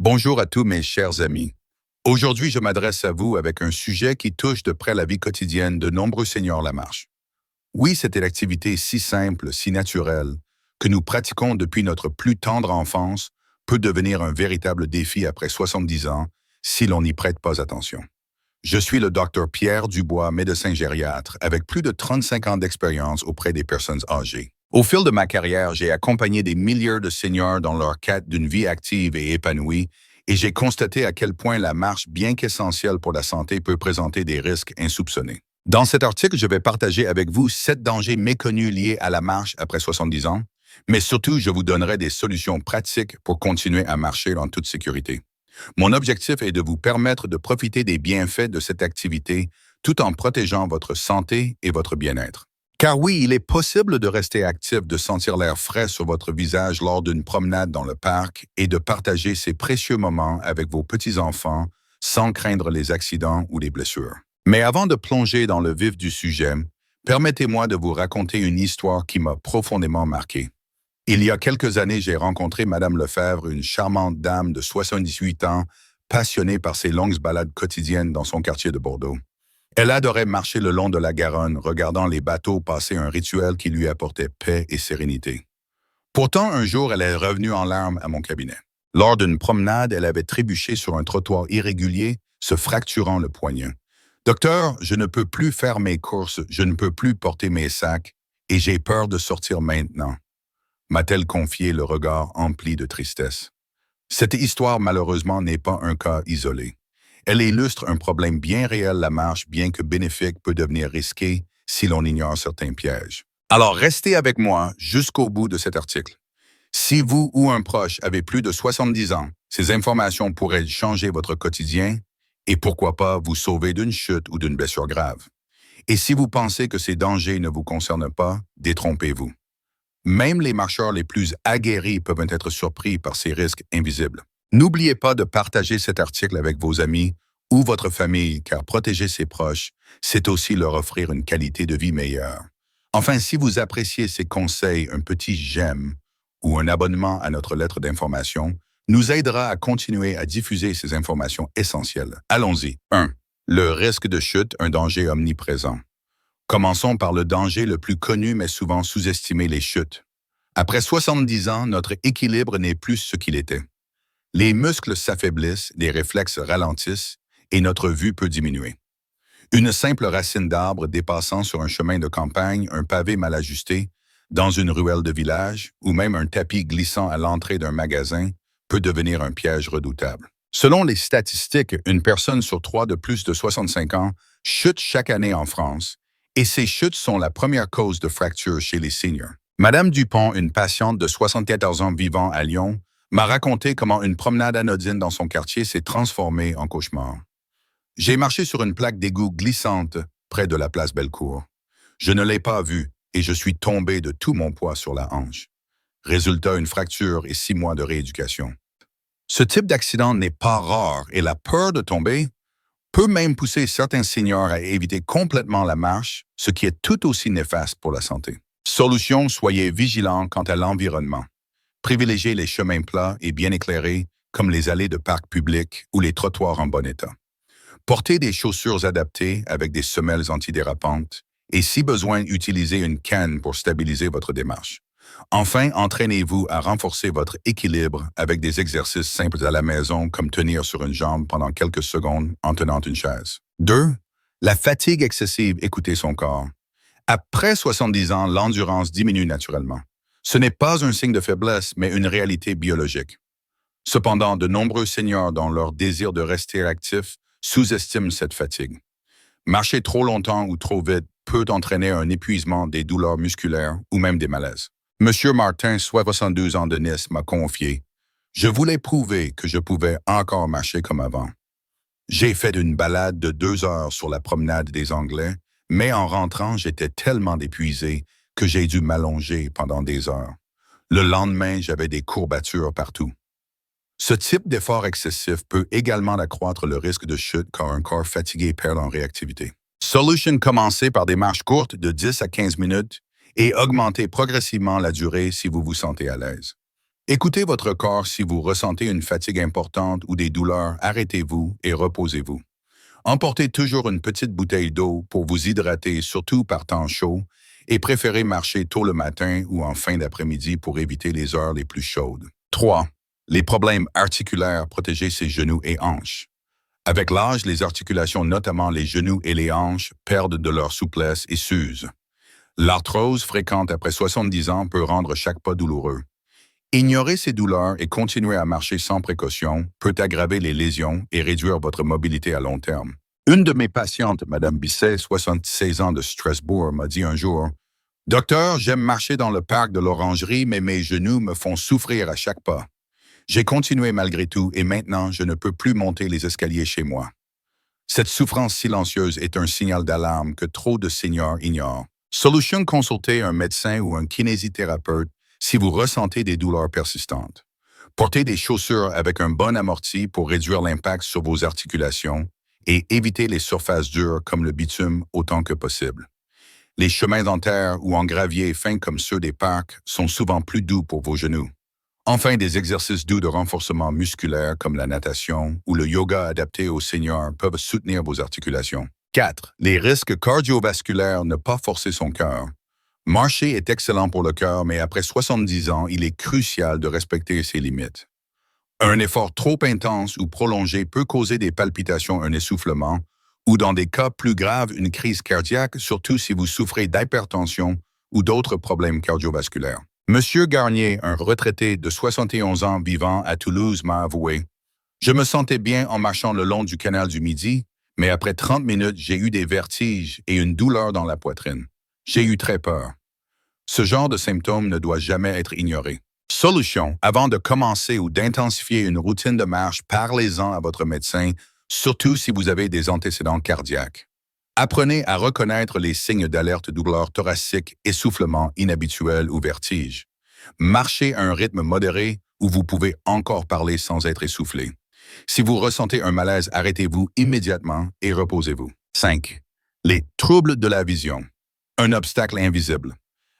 Bonjour à tous mes chers amis. Aujourd'hui, je m'adresse à vous avec un sujet qui touche de près la vie quotidienne de nombreux seniors la marche. Oui, c'est une activité si simple, si naturelle, que nous pratiquons depuis notre plus tendre enfance, peut devenir un véritable défi après 70 ans si l'on n'y prête pas attention. Je suis le docteur Pierre Dubois, médecin gériatre, avec plus de 35 ans d'expérience auprès des personnes âgées. Au fil de ma carrière, j'ai accompagné des milliers de seniors dans leur quête d'une vie active et épanouie, et j'ai constaté à quel point la marche, bien qu'essentielle pour la santé, peut présenter des risques insoupçonnés. Dans cet article, je vais partager avec vous 7 dangers méconnus liés à la marche après 70 ans, mais surtout, je vous donnerai des solutions pratiques pour continuer à marcher en toute sécurité. Mon objectif est de vous permettre de profiter des bienfaits de cette activité tout en protégeant votre santé et votre bien-être. Car oui, il est possible de rester actif, de sentir l'air frais sur votre visage lors d'une promenade dans le parc et de partager ces précieux moments avec vos petits-enfants sans craindre les accidents ou les blessures. Mais avant de plonger dans le vif du sujet, permettez-moi de vous raconter une histoire qui m'a profondément marqué. Il y a quelques années, j'ai rencontré Madame Lefebvre, une charmante dame de 78 ans, passionnée par ses longues balades quotidiennes dans son quartier de Bordeaux. Elle adorait marcher le long de la Garonne, regardant les bateaux passer un rituel qui lui apportait paix et sérénité. Pourtant, un jour, elle est revenue en larmes à mon cabinet. Lors d'une promenade, elle avait trébuché sur un trottoir irrégulier, se fracturant le poignet. « Docteur, je ne peux plus faire mes courses, je ne peux plus porter mes sacs, et j'ai peur de sortir maintenant. » m'a-t-elle confié, le regard empli de tristesse. Cette histoire, malheureusement, n'est pas un cas isolé. Elle illustre un problème bien réel. La marche, bien que bénéfique, peut devenir risquée si l'on ignore certains pièges. Alors, restez avec moi jusqu'au bout de cet article. Si vous ou un proche avez plus de 70 ans, ces informations pourraient changer votre quotidien et pourquoi pas vous sauver d'une chute ou d'une blessure grave. Et si vous pensez que ces dangers ne vous concernent pas, détrompez-vous. Même les marcheurs les plus aguerris peuvent être surpris par ces risques invisibles. N'oubliez pas de partager cet article avec vos amis ou votre famille, car protéger ses proches, c'est aussi leur offrir une qualité de vie meilleure. Enfin, si vous appréciez ces conseils, un petit j'aime ou un abonnement à notre lettre d'information nous aidera à continuer à diffuser ces informations essentielles. Allons-y. 1. Le risque de chute, un danger omniprésent. Commençons par le danger le plus connu mais souvent sous-estimé, les chutes. Après 70 ans, notre équilibre n'est plus ce qu'il était. Les muscles s'affaiblissent, les réflexes ralentissent et notre vue peut diminuer. Une simple racine d'arbre dépassant sur un chemin de campagne, un pavé mal ajusté, dans une ruelle de village ou même un tapis glissant à l'entrée d'un magasin peut devenir un piège redoutable. Selon les statistiques, une personne sur 3 de plus de 65 ans chute chaque année en France et ces chutes sont la première cause de fractures chez les seniors. Madame Dupont, une patiente de 74 ans vivant à Lyon, m'a raconté comment une promenade anodine dans son quartier s'est transformée en cauchemar. J'ai marché sur une plaque d'égout glissante près de la place Bellecour. Je ne l'ai pas vue et je suis tombé de tout mon poids sur la hanche. Résultat, une fracture et 6 mois de rééducation. Ce type d'accident n'est pas rare et la peur de tomber peut même pousser certains seniors à éviter complètement la marche, ce qui est tout aussi néfaste pour la santé. Solution, soyez vigilants quant à l'environnement. Privilégiez les chemins plats et bien éclairés, comme les allées de parcs publics ou les trottoirs en bon état. Portez des chaussures adaptées avec des semelles antidérapantes et si besoin, utilisez une canne pour stabiliser votre démarche. Enfin, entraînez-vous à renforcer votre équilibre avec des exercices simples à la maison comme tenir sur une jambe pendant quelques secondes en tenant une chaise. 2. La fatigue excessive, écoutez son corps. Après 70 ans, l'endurance diminue naturellement. Ce n'est pas un signe de faiblesse, mais une réalité biologique. Cependant, de nombreux seniors, dans leur désir de rester actifs, sous-estiment cette fatigue. Marcher trop longtemps ou trop vite peut entraîner un épuisement, des douleurs musculaires ou même des malaises. Monsieur Martin, 72 ans de Nice, m'a confié « Je voulais prouver que je pouvais encore marcher comme avant. J'ai fait une balade de 2 heures sur la promenade des Anglais, mais en rentrant, j'étais tellement épuisé que j'ai dû m'allonger pendant des heures. Le lendemain, j'avais des courbatures partout. » Ce type d'effort excessif peut également accroître le risque de chute car un corps fatigué perd en réactivité. Solution, commencez par des marches courtes de 10 à 15 minutes et augmentez progressivement la durée si vous vous sentez à l'aise. Écoutez votre corps si vous ressentez une fatigue importante ou des douleurs, arrêtez-vous et reposez-vous. Emportez toujours une petite bouteille d'eau pour vous hydrater, surtout par temps chaud, et préférez marcher tôt le matin ou en fin d'après-midi pour éviter les heures les plus chaudes. 3. Les problèmes articulaires, protégez ses genoux et hanches. Avec l'âge, les articulations, notamment les genoux et les hanches, perdent de leur souplesse et s'usent. L'arthrose fréquente après 70 ans peut rendre chaque pas douloureux. Ignorer ces douleurs et continuer à marcher sans précaution peut aggraver les lésions et réduire votre mobilité à long terme. Une de mes patientes, Mme Bisset, 76 ans de Strasbourg, m'a dit un jour « Docteur, j'aime marcher dans le parc de l'Orangerie, mais mes genoux me font souffrir à chaque pas. J'ai continué malgré tout et maintenant je ne peux plus monter les escaliers chez moi. » Cette souffrance silencieuse est un signal d'alarme que trop de seniors ignorent. Solution, consultez un médecin ou un kinésithérapeute si vous ressentez des douleurs persistantes. Portez des chaussures avec un bon amorti pour réduire l'impact sur vos articulations et évitez les surfaces dures comme le bitume autant que possible. Les chemins en terre ou en gravier fins comme ceux des parcs sont souvent plus doux pour vos genoux. Enfin, des exercices doux de renforcement musculaire comme la natation ou le yoga adapté aux seniors peuvent soutenir vos articulations. 4. Les risques cardiovasculaires, ne pas forcer son cœur. Marcher est excellent pour le cœur, mais après 70 ans, il est crucial de respecter ses limites. Un effort trop intense ou prolongé peut causer des palpitations, un essoufflement, ou dans des cas plus graves, une crise cardiaque, surtout si vous souffrez d'hypertension ou d'autres problèmes cardiovasculaires. Monsieur Garnier, un retraité de 71 ans vivant à Toulouse, m'a avoué « Je me sentais bien en marchant le long du canal du Midi, mais après 30 minutes, j'ai eu des vertiges et une douleur dans la poitrine. J'ai eu très peur. » Ce genre de symptômes ne doit jamais être ignoré. Solution, avant de commencer ou d'intensifier une routine de marche, parlez-en à votre médecin, surtout si vous avez des antécédents cardiaques. Apprenez à reconnaître les signes d'alerte, douleur thoracique, essoufflement inhabituel ou vertige. Marchez à un rythme modéré où vous pouvez encore parler sans être essoufflé. Si vous ressentez un malaise, arrêtez-vous immédiatement et reposez-vous. 5. Les troubles de la vision. Un obstacle invisible.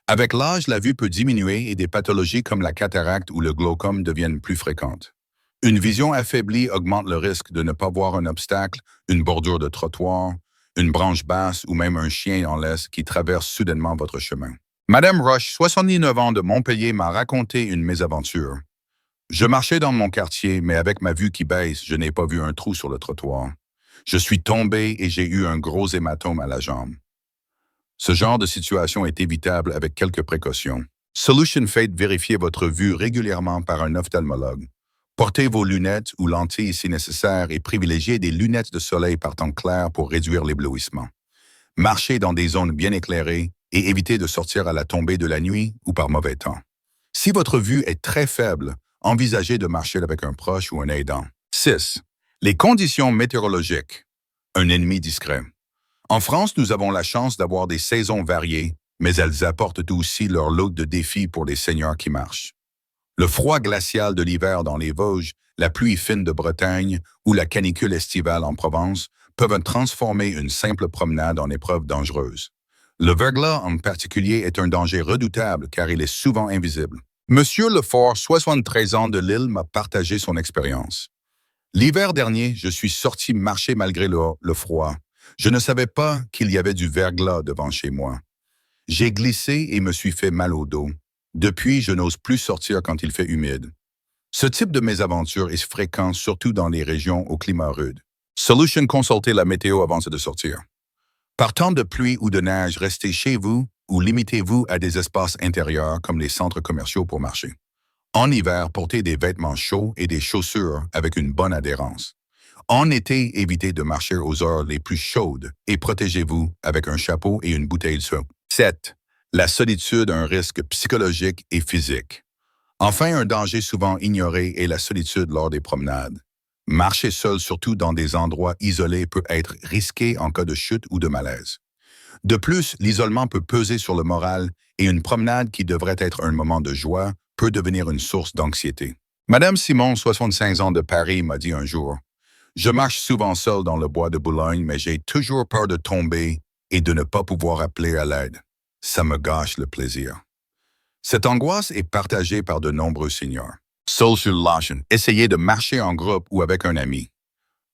Avec l'âge, la vue peut diminuer et des pathologies comme la cataracte ou le glaucome deviennent plus fréquentes. Une vision affaiblie augmente le risque de ne pas voir un obstacle, une bordure de trottoir, une branche basse ou même un chien en laisse qui traverse soudainement votre chemin. Madame Roche, 79 ans de Montpellier, m'a raconté une mésaventure. Je marchais dans mon quartier, mais avec ma vue qui baisse, je n'ai pas vu un trou sur le trottoir. Je suis tombé et j'ai eu un gros hématome à la jambe. Ce genre de situation est évitable avec quelques précautions. Solution Fate, vérifiez votre vue régulièrement par un ophtalmologue. Portez vos lunettes ou lentilles si nécessaire et privilégiez des lunettes de soleil par temps clair pour réduire l'éblouissement. Marchez dans des zones bien éclairées et évitez de sortir à la tombée de la nuit ou par mauvais temps. Si votre vue est très faible, envisagez de marcher avec un proche ou un aidant. 6. Les conditions météorologiques. Un ennemi discret. En France, nous avons la chance d'avoir des saisons variées, mais elles apportent aussi leur lot de défis pour les seniors qui marchent. Le froid glacial de l'hiver dans les Vosges, la pluie fine de Bretagne ou la canicule estivale en Provence peuvent transformer une simple promenade en épreuve dangereuse. Le verglas en particulier est un danger redoutable car il est souvent invisible. Monsieur Lefort, 73 ans de Lille, m'a partagé son expérience. L'hiver dernier, je suis sorti marcher malgré le froid. Je ne savais pas qu'il y avait du verglas devant chez moi. J'ai glissé et me suis fait mal au dos. Depuis, je n'ose plus sortir quand il fait humide. Ce type de mésaventure est fréquent surtout dans les régions au climat rude. Solution, consultez la météo avant de sortir. Par temps de pluie ou de neige, restez chez vous ou limitez-vous à des espaces intérieurs comme les centres commerciaux pour marcher. En hiver, portez des vêtements chauds et des chaussures avec une bonne adhérence. En été, évitez de marcher aux heures les plus chaudes et protégez-vous avec un chapeau et une bouteille d'eau. 7. La solitude, un risque psychologique et physique. Enfin, un danger souvent ignoré est la solitude lors des promenades. Marcher seul, surtout dans des endroits isolés, peut être risqué en cas de chute ou de malaise. De plus, l'isolement peut peser sur le moral et une promenade qui devrait être un moment de joie peut devenir une source d'anxiété. Madame Simon, 65 ans de Paris, m'a dit un jour « Je marche souvent seul dans le bois de Boulogne, mais j'ai toujours peur de tomber et de ne pas pouvoir appeler à l'aide. Ça me gâche le plaisir. » Cette angoisse est partagée par de nombreux seniors. Social, essayez de marcher en groupe ou avec un ami.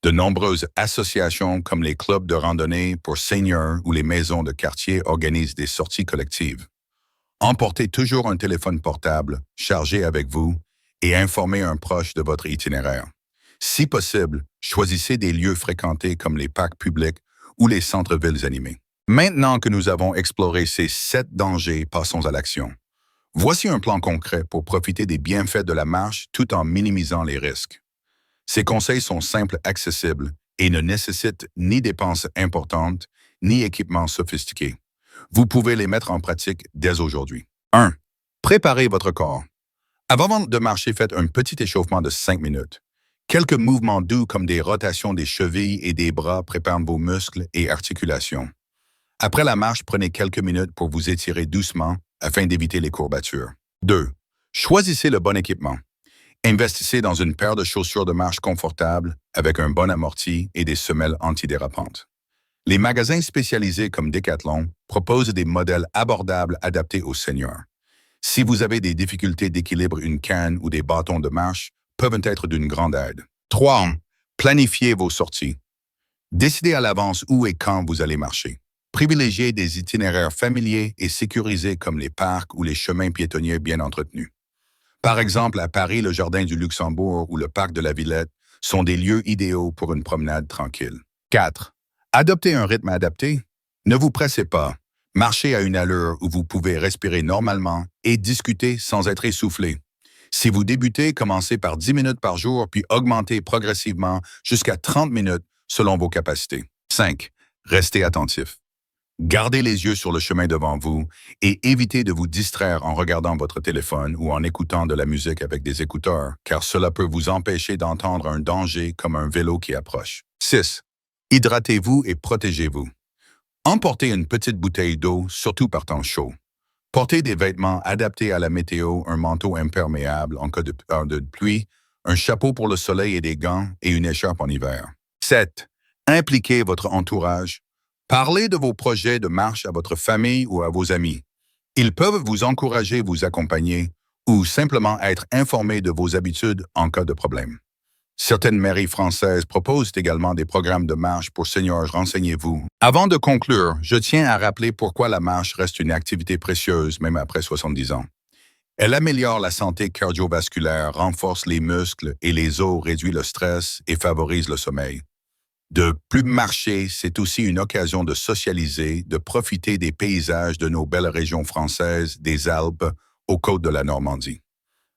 De nombreuses associations comme les clubs de randonnée pour seniors ou les maisons de quartier organisent des sorties collectives. Emportez toujours un téléphone portable chargé avec vous et informez un proche de votre itinéraire. Si possible, choisissez des lieux fréquentés comme les parcs publics ou les centres-villes animés. Maintenant que nous avons exploré ces 7 dangers, passons à l'action. Voici un plan concret pour profiter des bienfaits de la marche tout en minimisant les risques. Ces conseils sont simples, accessibles et ne nécessitent ni dépenses importantes ni équipements sophistiqués. Vous pouvez les mettre en pratique dès aujourd'hui. 1. Préparez votre corps. Avant de marcher, faites un petit échauffement de 5 minutes. Quelques mouvements doux comme des rotations des chevilles et des bras préparent vos muscles et articulations. Après la marche, prenez quelques minutes pour vous étirer doucement afin d'éviter les courbatures. 2. Choisissez le bon équipement. Investissez dans une paire de chaussures de marche confortables avec un bon amorti et des semelles antidérapantes. Les magasins spécialisés comme Decathlon proposent des modèles abordables adaptés aux seniors. Si vous avez des difficultés d'équilibre, une canne ou des bâtons de marche peuvent être d'une grande aide. 3. Planifiez vos sorties. Décidez à l'avance où et quand vous allez marcher. Privilégiez des itinéraires familiers et sécurisés comme les parcs ou les chemins piétonniers bien entretenus. Par exemple, à Paris, le Jardin du Luxembourg ou le Parc de la Villette sont des lieux idéaux pour une promenade tranquille. 4. Adoptez un rythme adapté. Ne vous pressez pas. Marchez à une allure où vous pouvez respirer normalement et discuter sans être essoufflé. Si vous débutez, commencez par 10 minutes par jour, puis augmentez progressivement jusqu'à 30 minutes selon vos capacités. 5. Restez attentif. Gardez les yeux sur le chemin devant vous et évitez de vous distraire en regardant votre téléphone ou en écoutant de la musique avec des écouteurs, car cela peut vous empêcher d'entendre un danger comme un vélo qui approche. 6. Hydratez-vous et protégez-vous. Emportez une petite bouteille d'eau, surtout par temps chaud. Portez des vêtements adaptés à la météo, un manteau imperméable en cas de pluie, un chapeau pour le soleil et des gants et une écharpe en hiver. 7. Impliquez votre entourage. Parlez de vos projets de marche à votre famille ou à vos amis. Ils peuvent vous encourager, vous accompagner ou simplement être informés de vos habitudes en cas de problème. Certaines mairies françaises proposent également des programmes de marche pour seniors, renseignez-vous. Avant de conclure, je tiens à rappeler pourquoi la marche reste une activité précieuse même après 70 ans. Elle améliore la santé cardiovasculaire, renforce les muscles et les os, réduit le stress et favorise le sommeil. De plus marcher, c'est aussi une occasion de socialiser, de profiter des paysages de nos belles régions françaises, des Alpes aux côtes de la Normandie.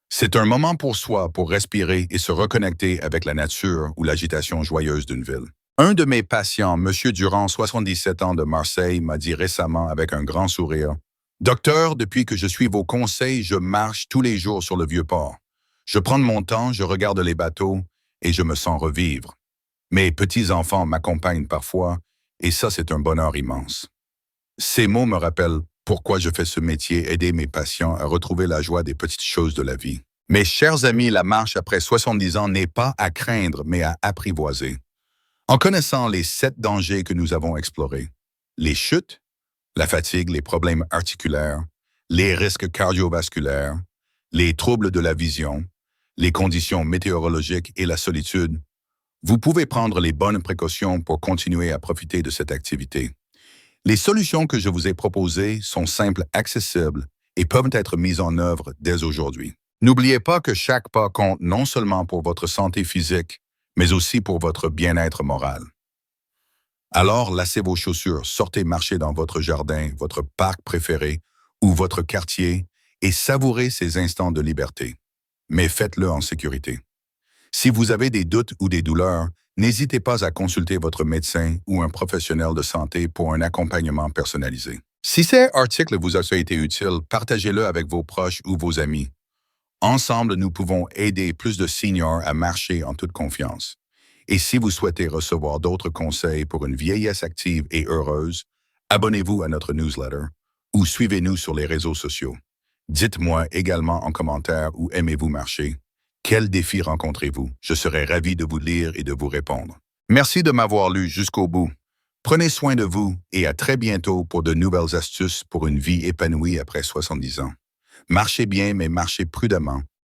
C'est un moment pour soi, pour respirer et se reconnecter avec la nature ou l'agitation joyeuse d'une ville. Un de mes patients, M. Durand, 77 ans de Marseille, m'a dit récemment avec un grand sourire, « Docteur, depuis que je suis vos conseils, je marche tous les jours sur le Vieux-Port. Je prends mon temps, je regarde les bateaux et je me sens revivre. Mes petits-enfants m'accompagnent parfois et ça, c'est un bonheur immense. » Ces mots me rappellent pourquoi je fais ce métier, aider mes patients à retrouver la joie des petites choses de la vie. Mes chers amis, la marche après 70 ans n'est pas à craindre, mais à apprivoiser. En connaissant les 7 dangers que nous avons explorés, les chutes, la fatigue, les problèmes articulaires, les risques cardiovasculaires, les troubles de la vision, les conditions météorologiques et la solitude, vous pouvez prendre les bonnes précautions pour continuer à profiter de cette activité. Les solutions que je vous ai proposées sont simples, accessibles et peuvent être mises en œuvre dès aujourd'hui. N'oubliez pas que chaque pas compte non seulement pour votre santé physique, mais aussi pour votre bien-être moral. Alors, lacez vos chaussures, sortez marcher dans votre jardin, votre parc préféré ou votre quartier et savourez ces instants de liberté. Mais faites-le en sécurité. Si vous avez des doutes ou des douleurs, n'hésitez pas à consulter votre médecin ou un professionnel de santé pour un accompagnement personnalisé. Si cet article vous a été utile, partagez-le avec vos proches ou vos amis. Ensemble, nous pouvons aider plus de seniors à marcher en toute confiance. Et si vous souhaitez recevoir d'autres conseils pour une vieillesse active et heureuse, abonnez-vous à notre newsletter ou suivez-nous sur les réseaux sociaux. Dites-moi également en commentaire où aimez-vous marcher. Quels défis rencontrez-vous? Je serai ravi de vous lire et de vous répondre. Merci de m'avoir lu jusqu'au bout. Prenez soin de vous et à très bientôt pour de nouvelles astuces pour une vie épanouie après 70 ans. Marchez bien, mais marchez prudemment.